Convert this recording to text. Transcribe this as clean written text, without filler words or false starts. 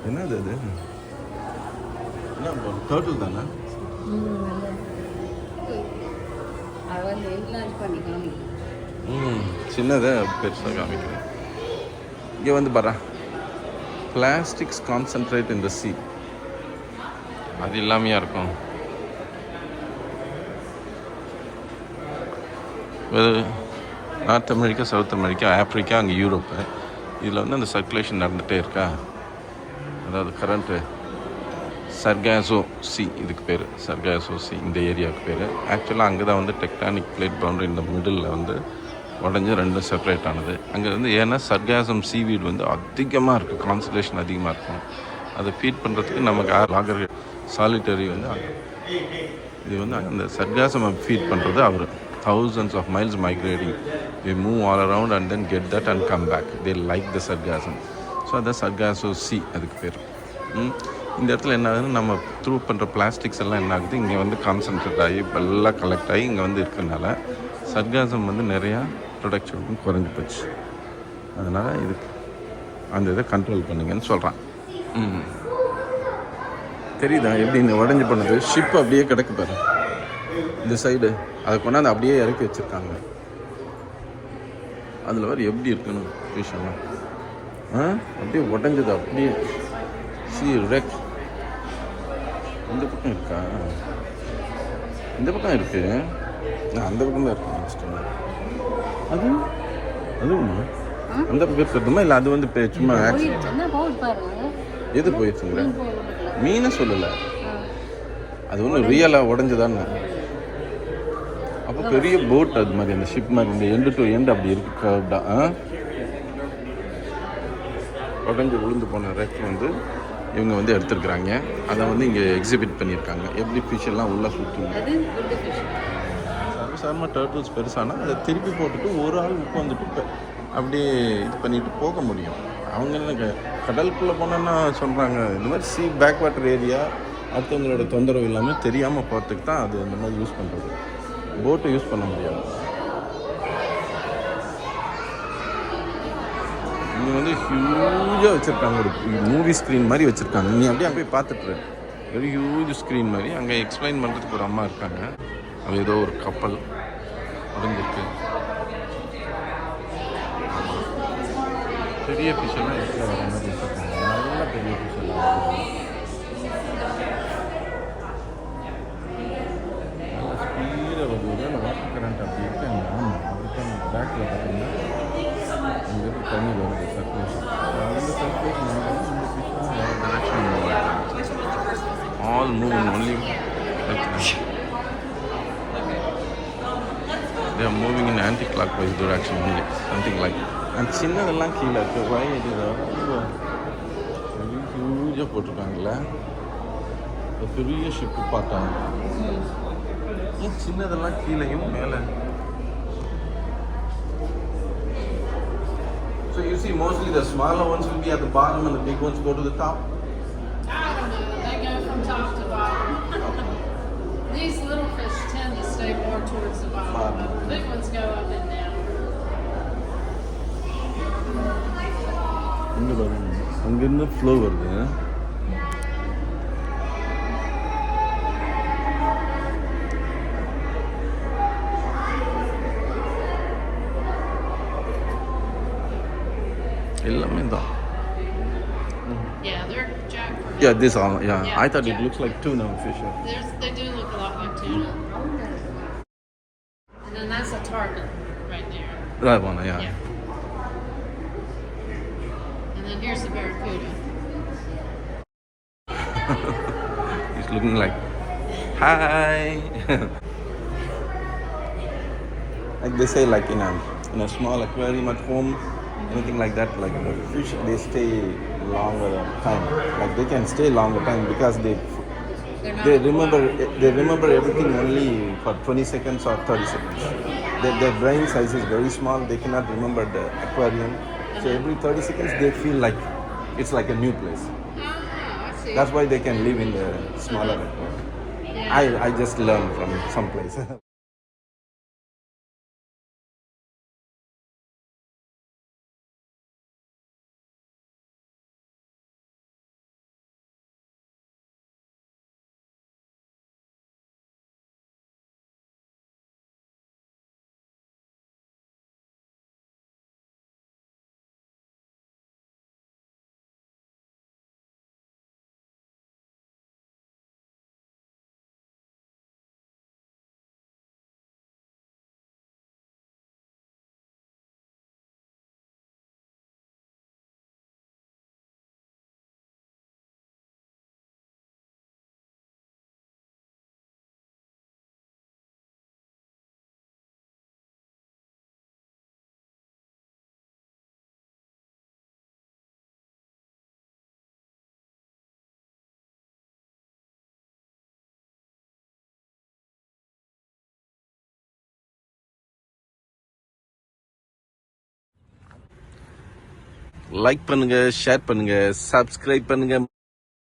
என்னது அது? என்ன டர்ட்டில் தானே? சின்னதை பெருசாக காமிக்கிறேன். இங்கே வந்து பாரா, பிளாஸ்டிக்ஸ் கான்சன்ட்ரேட் இன் த சீ. அது இல்லாமையா இருக்கும். North America, south America, Africa, அங்கே யூரோப்பு. இதில் வந்து அந்த சர்க்குலேஷன் நடந்துகிட்டே இருக்கா. அதாவது கரண்ட்டு சர்காசோ சி, இதுக்கு பேர் சர்காசோ சி, இந்த ஏரியாவுக்கு பேர். ஆக்சுவலாக அங்கே தான் வந்து டெக்டானிக் பிளேட் பவுண்டரி இந்த மிடில் வந்து உடஞ்சி ரெண்டும் செப்பரேட் ஆனது. அங்கே வந்து ஏன்னா சர்காசம் சீவீடு வந்து அதிகமாக இருக்குது, கான்சன்ட்ரேஷன் அதிகமாக இருக்கும். அதை ஃபீட் பண்ணுறதுக்கு நமக்கு லாகர் சாலிட்டரி வந்து இது வந்து அந்த சர்காசம் ஃபீட் பண்ணுறது அவர். thousands of miles migrating, they move all around and then get that and come back. They like the sargassum. So that's sargasso sea, அதுக்கு பேர். இந்த இடத்துல என்ன ஆகுதுன்னா, நம்ம த்ரூ பண்ணுற பிளாஸ்டிக்ஸ் எல்லாம் என்ன ஆகுது, இங்கே வந்து கான்சன்ட்ரேட் ஆகி எல்லாம் கலெக்ட் ஆகி இங்கே வந்து இருக்கிறதுனால சர்காசம் வந்து நிறையா ப்ரொடக்ஷன் குறைஞ்சி போச்சு. அதனால் இதுக்கு அந்த இதை கண்ட்ரோல் பண்ணுங்கன்னு சொல்கிறான். தெரியுதா எப்படி இந்த உடஞ்சி பண்ணது? ஷிப் அப்படியே கிடக்கு பாரு இந்த சைடு, அதை கொண்டாந்து அப்படியே இறக்கி வச்சுருக்காங்க. அதில் வேறு எப்படி இருக்கணும் விஷயம்லாம் அப்படியே உடஞ்சது, அப்படியே சி ரெக். இந்த பக்கம் இருக்கா? இந்த பக்கம் இருக்கு, நான் அந்த பக்கம் தான் இருக்கேன். அது அதுவுமா அந்த பக்கம் இருக்கிறதுமா இல்லை அது வந்து சும்மா எது போயிடுச்சுங்கிற மீனை சொல்லலை, அது ஒன்றும் ரியலாக உடஞ்சுதான்னு. அப்போ பெரிய போட் அது மாதிரி, அந்த ஷிப் மாதிரி இந்த எண்டு டு எண்டு அப்படி இருக்கு கர்வ்டா. உடஞ்சி விழுந்து போன ரெக் வந்து இவங்க வந்து எடுத்துருக்குறாங்க. அதை வந்து இங்கே எக்ஸிபிட் பண்ணியிருக்காங்க. எப்படி ஃபிஷ் எல்லாம் உள்ளே சுற்றுங்க. சர்வசாதாரணமாக டர்ட்டில்ஸ் பெருசானால் அதை திருப்பி போட்டுட்டு ஒரு ஆள் உட்காந்துட்டு அப்படியே இது பண்ணிட்டு போக முடியும். அவங்க என்ன கடலுக்குள்ளே போனோன்னா சொல்கிறாங்க, இந்த மாதிரி சீ பேக் வாட்டர் ஏரியா அடுத்தவங்களோட தொந்தரவு இல்லாமல் தெரியாமல் போகிறதுக்கு தான் அது இந்த மாதிரி யூஸ் பண்ணுறது. போட்டை யூஸ் பண்ண முடியாது. இங்கே வந்து ஹியூஜாக வச்சுருக்காங்க, ஒரு மூவி ஸ்க்ரீன் மாதிரி வச்சுருக்காங்க. நீ அப்படியே அங்கே போய் பார்த்துட்டு வெரி ஹியூஜ் ஸ்க்ரீன் மாதிரி. அங்கே எக்ஸ்பிளைன் பண்ணுறதுக்கு ஒரு அம்மா இருக்காங்க. அது ஏதோ ஒரு கப்பல் உடஞ்சிருக்கு. பெரிய ஃபிஷ்ஷெல்லாம் இருக்கிற வர மாதிரி வச்சுருக்காங்க. நல்லா பெரிய ஃபிஷ்ஷெல்லாம் நல்லா ஸ்பீடாக வருது. அந்த வாட்டர் கரண்ட் அப்படி இருக்கு. அந்த ஆமாம் அதுக்கான பேக்கில் பார்த்தீங்கன்னா இங்கே இருந்து தண்ணி வருது, சர்க்குலேஷன். அந்த சர்க்குலேஷன் இந்த ஃபிஷ்ஷெல்லாம் வேறு டைரக்ஷன் மூவ் ஆகிடும். All moving only they are moving in anti-clockwise direction only, something like that. And சின்னதெல்லாம் கீழே இருக்கு. வாய் வெரி ஹியூஜாக போட்டிருக்காங்கல்ல, பெரிய ஷிப்பு பார்த்தாங்க. ஏன் சின்னதெல்லாம் கீழேயும் மேலே? So you see mostly the smaller ones will be at the bottom and the big ones go to the top? I don't know, they go from top to bottom. These little fish tend to stay more towards the bottom, but the big ones go up and down. இங்கே பாருங்க, அங்கேருந்து flow வருது. எல்லாமே தான். Yeah, they're jackfruit. Yeah, this all. Yeah, Yeah, I thought it looks like tuna fish. They do look a lot like tuna. And then that's a tarpon right there. That one, yeah. Yeah. And then here's the barracuda. He's looking like, hi. Like they say, like in a small aquarium at home, anything like that, like the fish, they stay longer time. Like they can stay longer time because they remember everything only for 20 seconds or 30 seconds. Their brain size is very small. They cannot remember the aquarium. So every 30 seconds they feel like it's like a new place. I see. That's why they can live in the smaller aquarium. Yeah. I just learned from some place. Like பண்ணுங்கள், share பண்ணுங்கள், subscribe பண்ணுங்கள்.